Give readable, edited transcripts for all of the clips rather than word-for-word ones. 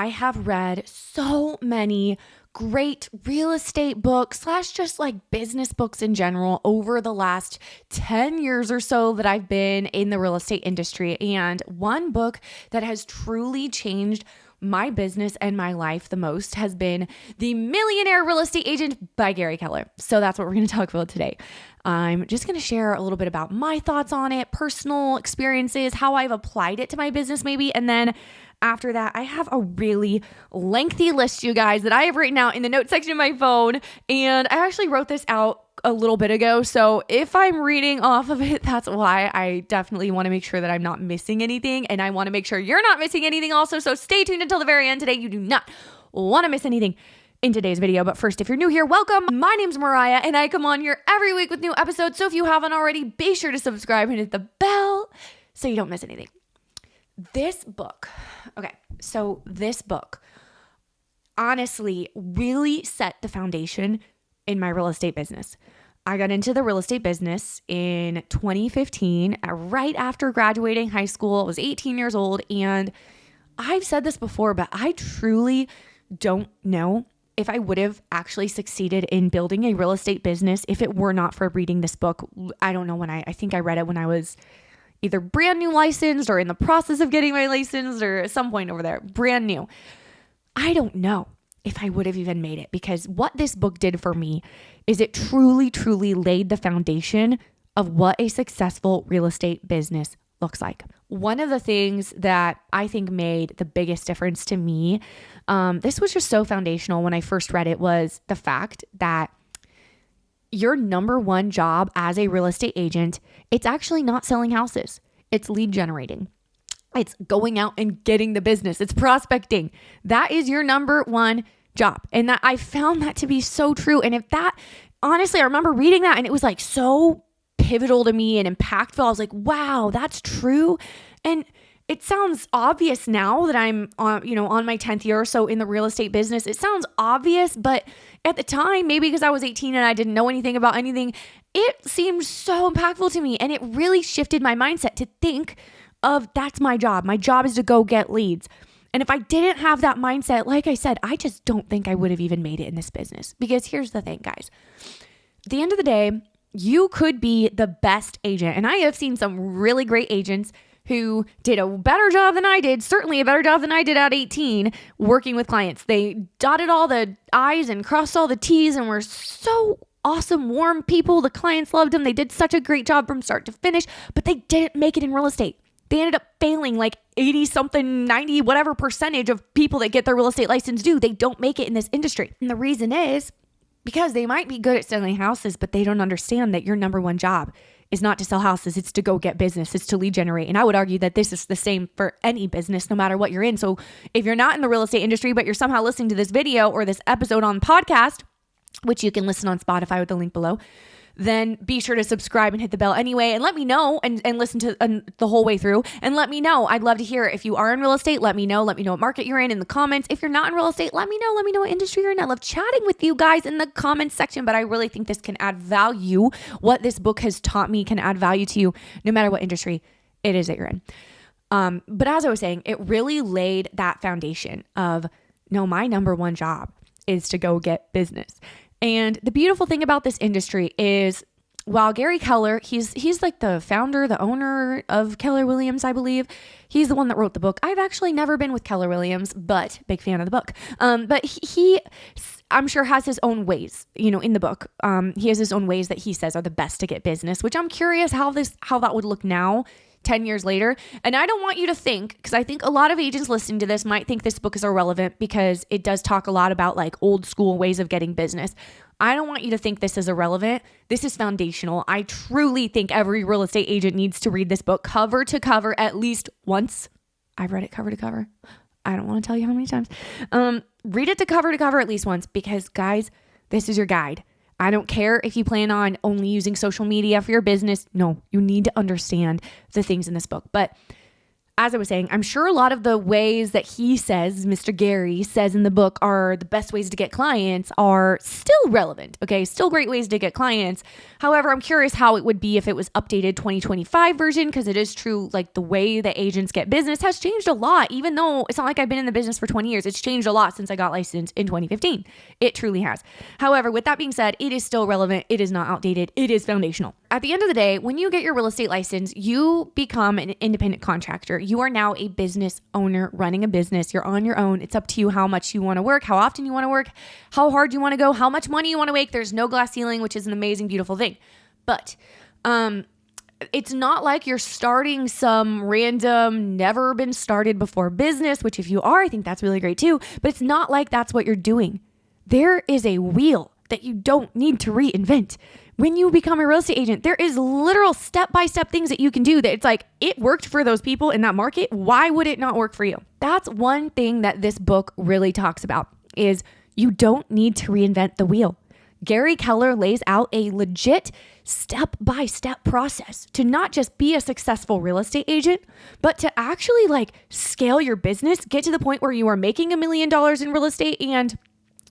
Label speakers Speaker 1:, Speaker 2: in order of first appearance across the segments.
Speaker 1: I have read so many great real estate books / just like business books in general over the last 10 years or so that I've been in the real estate industry. And one book that has truly changed my business and my life the most has been The Millionaire Real Estate Agent by Gary Keller. So that's what we're going to talk about today. I'm just going to share a little bit about my thoughts on it, personal experiences, how I've applied it to my business maybe, and then after that, I have a really lengthy list, you guys, that I have written out in the notes section of my phone. And I actually wrote this out a little bit ago. So if I'm reading off of it, that's why. I definitely want to make sure that I'm not missing anything. And I want to make sure you're not missing anything also. So stay tuned until the very end today. You do not want to miss anything in today's video. But first, if you're new here, welcome. My name's Mariah and I come on here every week with new episodes. So if you haven't already, be sure to subscribe and hit the bell so you don't miss anything. This book honestly really set the foundation in my real estate business. I got into the real estate business in 2015, right after graduating high school. I was 18 years old, and I've said this before, but I truly don't know if I would have actually succeeded in building a real estate business if it were not for reading this book. I don't know when I think I read it when I was either brand new licensed or in the process of getting my license or at some point over there, brand new. I don't know if I would have even made it, because what this book did for me is it truly, truly laid the foundation of what a successful real estate business looks like. One of the things that I think made the biggest difference to me, this was just so foundational when I first read it, was the fact that your number one job as a real estate agent, it's actually not selling houses. It's lead generating. It's going out and getting the business. It's prospecting. That is your number one job. And that I found that to be so true. And if that, honestly, I remember reading that and it was like so pivotal to me and impactful. I was like, wow, that's true. And it sounds obvious now that I'm on my 10th year or so in the real estate business. It sounds obvious, but at the time, maybe because I was 18 and I didn't know anything about anything, it seemed so impactful to me. And it really shifted my mindset to think of that's my job. My job is to go get leads. And if I didn't have that mindset, like I said, I just don't think I would have even made it in this business. Because here's the thing, guys. At the end of the day, you could be the best agent. And I have seen some really great agents who did a better job than I did, certainly a better job than I did at 18, working with clients. They dotted all the I's and crossed all the T's and were so awesome, warm people. The clients loved them. They did such a great job from start to finish, but they didn't make it in real estate. They ended up failing, like 80 something, 90, whatever percentage of people that get their real estate license do. They don't make it in this industry. And the reason is because they might be good at selling houses, but they don't understand that your number one job is not to sell houses. It's to go get business. It's to lead generate. And I would argue that this is the same for any business, no matter what you're in. So if you're not in the real estate industry, but you're somehow listening to this video or this episode on podcast, which you can listen on Spotify with the link below, then be sure to subscribe and hit the bell anyway, and let me know and listen to the whole way through, and let me know. I'd love to hear if you are in real estate. Let me know what market you're in the comments. If you're not in real estate, let me know what industry you're in. I love chatting with you guys in the comments section, but I really think this can add value. What this book has taught me can add value to you no matter what industry it is that you're in. But as I was saying, it really laid that foundation of, no, my number one job is to go get business. And the beautiful thing about this industry is, while Gary Keller, he's like the founder, the owner of Keller Williams, I believe. He's the one that wrote the book. I've actually never been with Keller Williams, but big fan of the book. But he I'm sure has his own ways, in the book. He has his own ways that he says are the best to get business, which I'm curious how that would look now, 10 years later. And I don't want you to think, because I think a lot of agents listening to this might think this book is irrelevant because it does talk a lot about like old school ways of getting business. I don't want you to think this is irrelevant. This is foundational. I truly think every real estate agent needs to read this book cover to cover at least once. I've read it cover to cover. I don't want to tell you how many times. Read it to cover at least once, because guys, this is your guide. I don't care if you plan on only using social media for your business. No, you need to understand the things in this book. But as I was saying, I'm sure a lot of the ways that he says, Mr. Gary says in the book, are the best ways to get clients are still relevant. Okay, still great ways to get clients. However, I'm curious how it would be if it was updated 2025 version, because it is true, like the way that agents get business has changed a lot. Even though it's not like I've been in the business for 20 years, it's changed a lot since I got licensed in 2015. It truly has. However, with that being said, it is still relevant. It is not outdated. It is foundational. At the end of the day, when you get your real estate license, you become an independent contractor. You are now a business owner running a business. You're on your own. It's up to you how much you want to work, how often you want to work, how hard you want to go, how much money you want to make. There's no glass ceiling, which is an amazing, beautiful thing. But it's not like you're starting some random, never been started before business, which if you are, I think that's really great too. But it's not like that's what you're doing. There is a wheel that you don't need to reinvent. When you become a real estate agent, there is literal step-by-step things that you can do that it's like, it worked for those people in that market. Why would it not work for you? That's one thing that this book really talks about is you don't need to reinvent the wheel. Gary Keller lays out a legit step-by-step process to not just be a successful real estate agent, but to actually like scale your business, get to the point where you are making $1 million in real estate and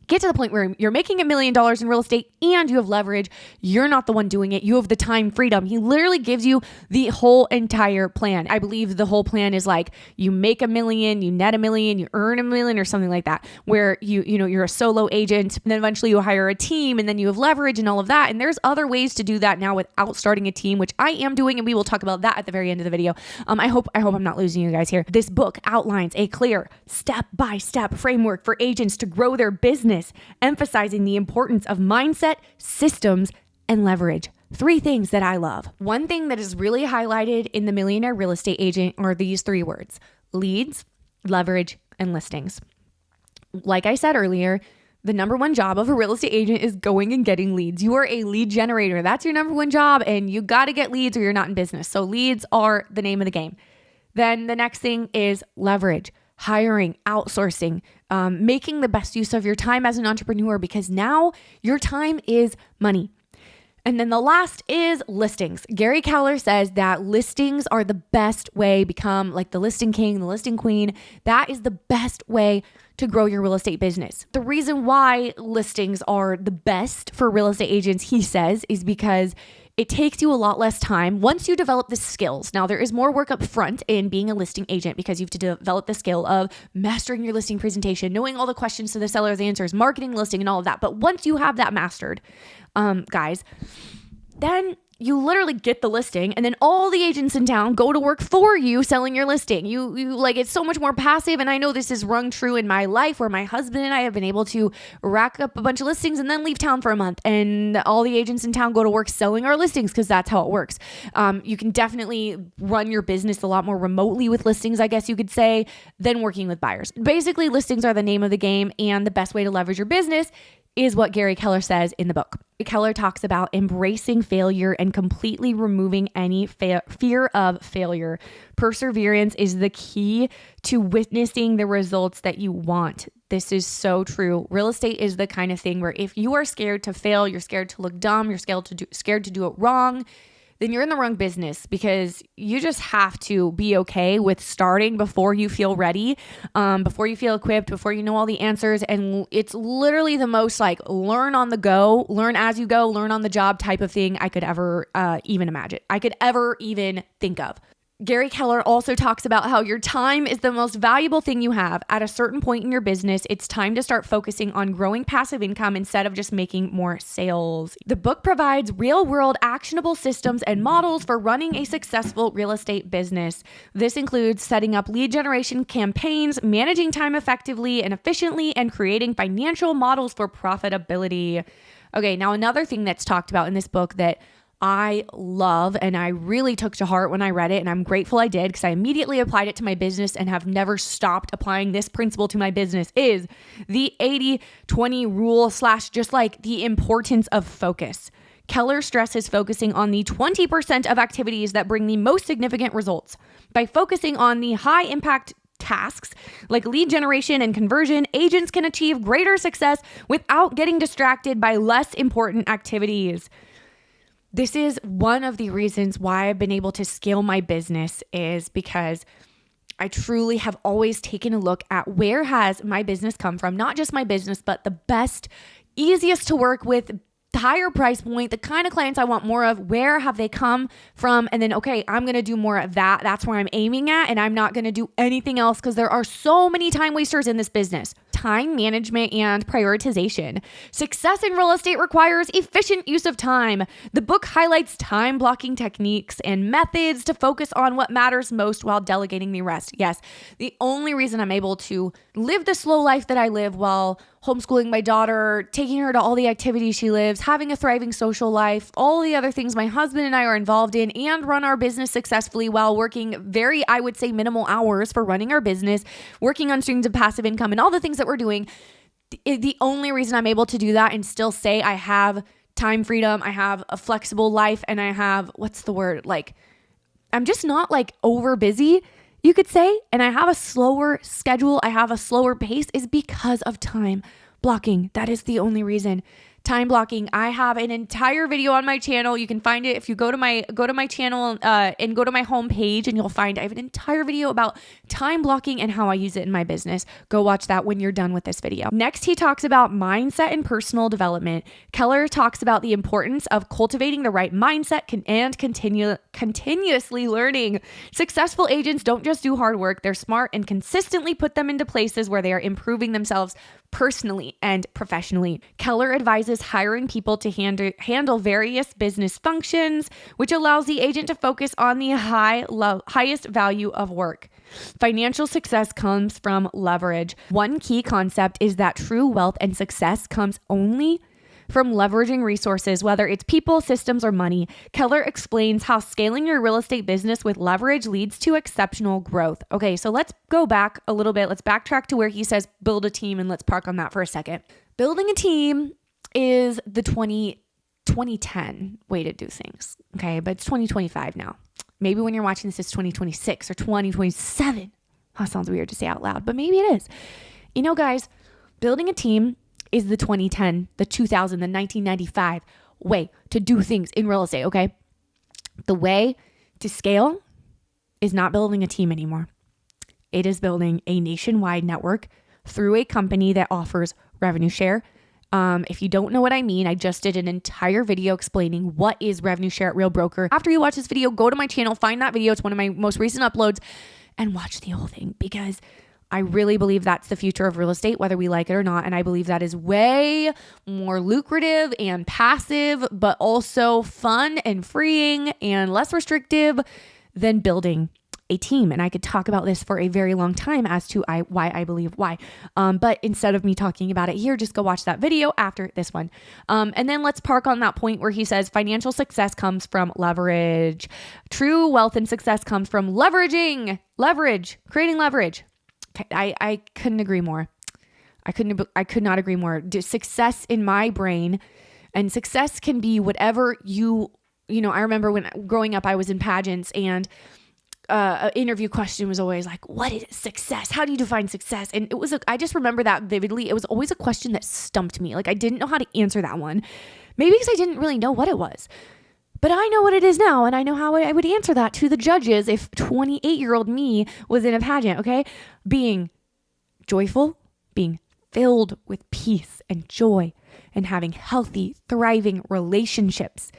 Speaker 1: get to the point where you're making $1 million in real estate and you have leverage. You're not the one doing it. You have the time freedom. He literally gives you the whole entire plan. I believe the whole plan is like you make $1 million, you net $1 million, you earn $1 million or something like that, where you're a solo agent and then eventually you hire a team and then you have leverage and all of that. And there's other ways to do that now without starting a team, which I am doing. And we will talk about that at the very end of the video. I hope I'm not losing you guys here. This book outlines a clear step-by-step framework for agents to grow their business, emphasizing the importance of mindset, systems, and leverage. 3 things that I love. One thing that is really highlighted in the Millionaire Real Estate Agent are these 3 words: leads, leverage, and listings. Like I said earlier, the number one job of a real estate agent is going and getting leads. You are a lead generator. That's your number one job, and you got to get leads or you're not in business. So leads are the name of the game. Then the next thing is leverage. Hiring, outsourcing, making the best use of your time as an entrepreneur, because now your time is money. And then the last is listings. Gary Keller says that listings are the best way, become like the listing king, the listing queen. That is the best way to grow your real estate business. The reason why listings are the best for real estate agents, he says, is because it takes you a lot less time once you develop the skills. Now, there is more work up front in being a listing agent because you have to develop the skill of mastering your listing presentation, knowing all the questions to the seller's answers, marketing, listing, and all of that. But once you have that mastered, guys, then you literally get the listing and then all the agents in town go to work for you selling your listing. You like, it's so much more passive. And I know this is rung true in my life where my husband and I have been able to rack up a bunch of listings and then leave town for a month. And all the agents in town go to work selling our listings because that's how it works. You can definitely run your business a lot more remotely with listings, I guess you could say, than working with buyers. Basically, listings are the name of the game, and the best way to leverage your business is what Gary Keller says in the book. Keller talks about embracing failure and completely removing any fear of failure. Perseverance is the key to witnessing the results that you want. This is so true. Real estate is the kind of thing where if you are scared to fail, you're scared to look dumb, you're scared to do it wrong, then you're in the wrong business, because you just have to be okay with starting before you feel ready, before you feel equipped, before you know all the answers. And it's literally the most like learn on the go, learn as you go, learn on the job type of thing I could ever even imagine. I could ever even think of. Gary Keller also talks about how your time is the most valuable thing you have. At a certain point in your business, it's time to start focusing on growing passive income instead of just making more sales. The book provides real-world actionable systems and models for running a successful real estate business. This includes setting up lead generation campaigns, managing time effectively and efficiently, and creating financial models for profitability. Okay, now another thing that's talked about in this book that I love and I really took to heart when I read it, and I'm grateful I did because I immediately applied it to my business and have never stopped applying this principle to my business, is the 80-20 rule / just like the importance of focus. Keller stresses focusing on the 20% of activities that bring the most significant results. By focusing on the high impact tasks like lead generation and conversion, agents can achieve greater success without getting distracted by less important activities. This is one of the reasons why I've been able to scale my business, is because I truly have always taken a look at where has my business come from, not just my business, but the best, easiest to work with, higher price point, the kind of clients I want more of, where have they come from? And then, okay, I'm going to do more of that. That's where I'm aiming at. And I'm not going to do anything else because there are so many time wasters in this business. Time management and prioritization. Success in real estate requires efficient use of time. The book highlights time blocking techniques and methods to focus on what matters most while delegating the rest. Yes, the only reason I'm able to live the slow life that I live while homeschooling my daughter, taking her to all the activities she lives, having a thriving social life, all the other things my husband and I are involved in, and run our business successfully while working very, I would say, minimal hours for running our business, working on streams of passive income and all the things that we're doing. The only reason I'm able to do that and still say I have time freedom, I have a flexible life, and I have, I'm just not over busy, you could say, and I have a slower schedule, I have a slower pace, is because of time blocking. That is the only reason. Time blocking. I have an entire video on my channel. You can find it if you go to my channel and go to my homepage, and you'll find I have an entire video about time blocking and how I use it in my business. Go watch that when you're done with this video. Next, he talks about mindset and personal development. Keller talks about the importance of cultivating the right mindset and continuously learning. Successful agents don't just do hard work. They're smart and consistently put them into places where they are improving themselves personally and professionally. Keller advises hiring people to handle various business functions, which allows the agent to focus on the highest value of work. Financial success comes from leverage. One key concept is that true wealth and success comes only from leveraging resources, whether it's people, systems, or money. Keller explains how scaling your real estate business with leverage leads to exceptional growth. Okay, so let's go back a little bit. Let's backtrack to where he says build a team, and let's park on that for a second. Building a team is the 2010 way to do things, okay? But it's 2025 now. Maybe when you're watching this, it's 2026 or 2027. That sounds weird to say out loud, but maybe it is. You know, guys, building a team is the 2010, the 2000, the 1995 way to do things in real estate, okay? The way to scale is not building a team anymore. It is building a nationwide network through a company that offers revenue share. If you don't know what I mean, I just did an entire video explaining what is revenue share at Real Broker. After you watch this video, go to my channel, find that video. It's one of my most recent uploads, and watch the whole thing, because I really believe that's the future of real estate, whether we like it or not. And I believe that is way more lucrative and passive, but also fun and freeing and less restrictive than building a team. And I could talk about this for a very long time as to why I believe why. But instead of me talking about it here, just go watch that video after this one. And then let's park on that point where he says financial success comes from leverage. True wealth and success comes from creating leverage. I couldn't agree more. I could not agree more. Success in my brain, and success can be whatever you know, I remember when growing up, I was in pageants, and an interview question was always like, what is success? How do you define success? And I just remember that vividly. It was always a question that stumped me. Like, I didn't know how to answer that one. Maybe because I didn't really know what it was. But I know what it is now, and I know how I would answer that to the judges if 28-year-old me was in a pageant, okay? Being joyful, being filled with peace and joy, and having healthy, thriving relationships.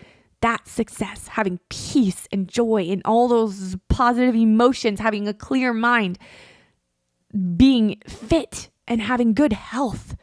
Speaker 1: That's success. Having peace and joy and all those positive emotions, having a clear mind, being fit and having good health,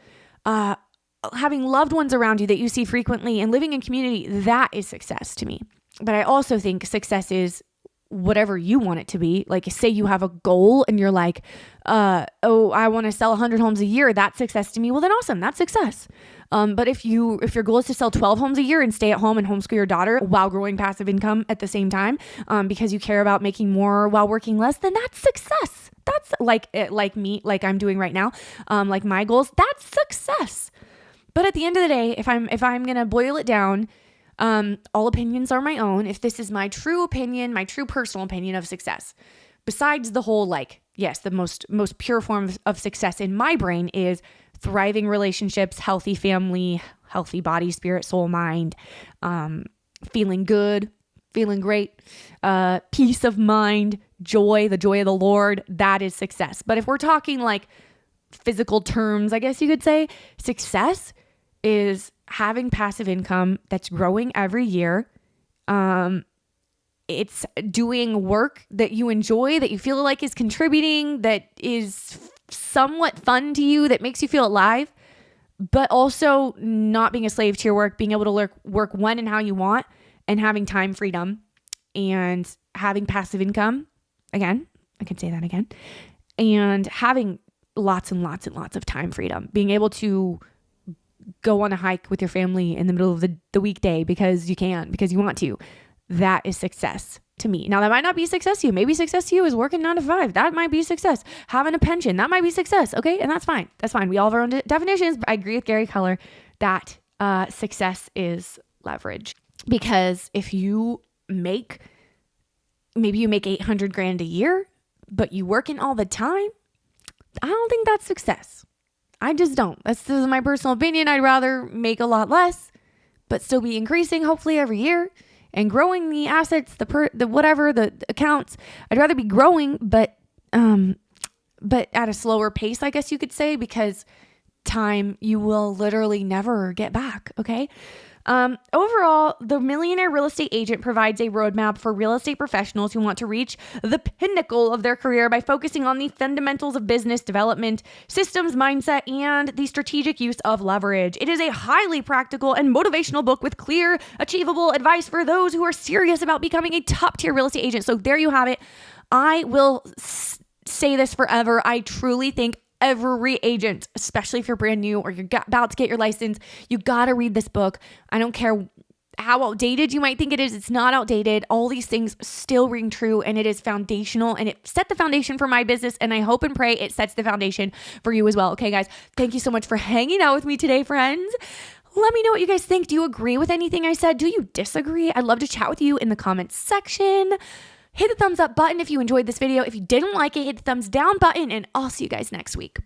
Speaker 1: having loved ones around you that you see frequently, and living in community. That is success to me. But I also think success is whatever you want it to be. Like, say you have a goal and you're like, I want to sell 100 homes a year. That's success to me. Well, then awesome. That's success. But if your goal is to sell 12 homes a year and stay at home and homeschool your daughter while growing passive income at the same time, because you care about making more while working less, then that's success. That's like me, like I'm doing right now. Like my goals, that's success. But at the end of the day, if I'm going to boil it down, all opinions are my own. If this is my true opinion, my true personal opinion of success, besides the whole, yes, the most pure form of success in my brain is thriving relationships, healthy family, healthy body, spirit, soul, mind, feeling good, feeling great, peace of mind, joy, the joy of the Lord, that is success. But if we're talking like physical terms, I guess you could say, success is having passive income that's growing every year. It's doing work that you enjoy, that you feel like is contributing, that is somewhat fun to you, that makes you feel alive, but also not being a slave to your work, being able to work when and how you want, and having time freedom and having passive income. Again, I can say that again. And having lots and lots and lots of time freedom, being able to go on a hike with your family in the middle of the weekday because you can, because you want to. That is success to me. Now, that might not be success to you. Maybe success to you is working 9 to 5. That might be success. Having a pension, that might be success. Okay. And that's fine. That's fine. We all have our own definitions. But I agree with Gary Keller that success is leverage. Because if you maybe you make 800 grand a year, but you working all the time, I don't think that's success. I just don't. This is my personal opinion. I'd rather make a lot less, but still be increasing hopefully every year and growing the assets, the accounts. I'd rather be growing, but at a slower pace, I guess you could say, because time you will literally never get back. Okay. Overall, the Millionaire Real Estate Agent provides a roadmap for real estate professionals who want to reach the pinnacle of their career by focusing on the fundamentals of business development, systems, mindset, and the strategic use of leverage. It is a highly practical and motivational book with clear, achievable advice for those who are serious about becoming a top-tier real estate agent. So there you have it. I will say this forever. I truly think every agent, especially if you're brand new or you're about to get your license, you got to read this book. I don't care how outdated you might think it is. It's not outdated. All these things still ring true, and it is foundational, and it set the foundation for my business, and I hope and pray it sets the foundation for you as well. Okay, guys, thank you so much for hanging out with me today, friends. Let me know what you guys think. Do you agree with anything I said? Do you disagree? I'd love to chat with you in the comments section. Hit the thumbs up button if you enjoyed this video. If you didn't like it, hit the thumbs down button, and I'll see you guys next week.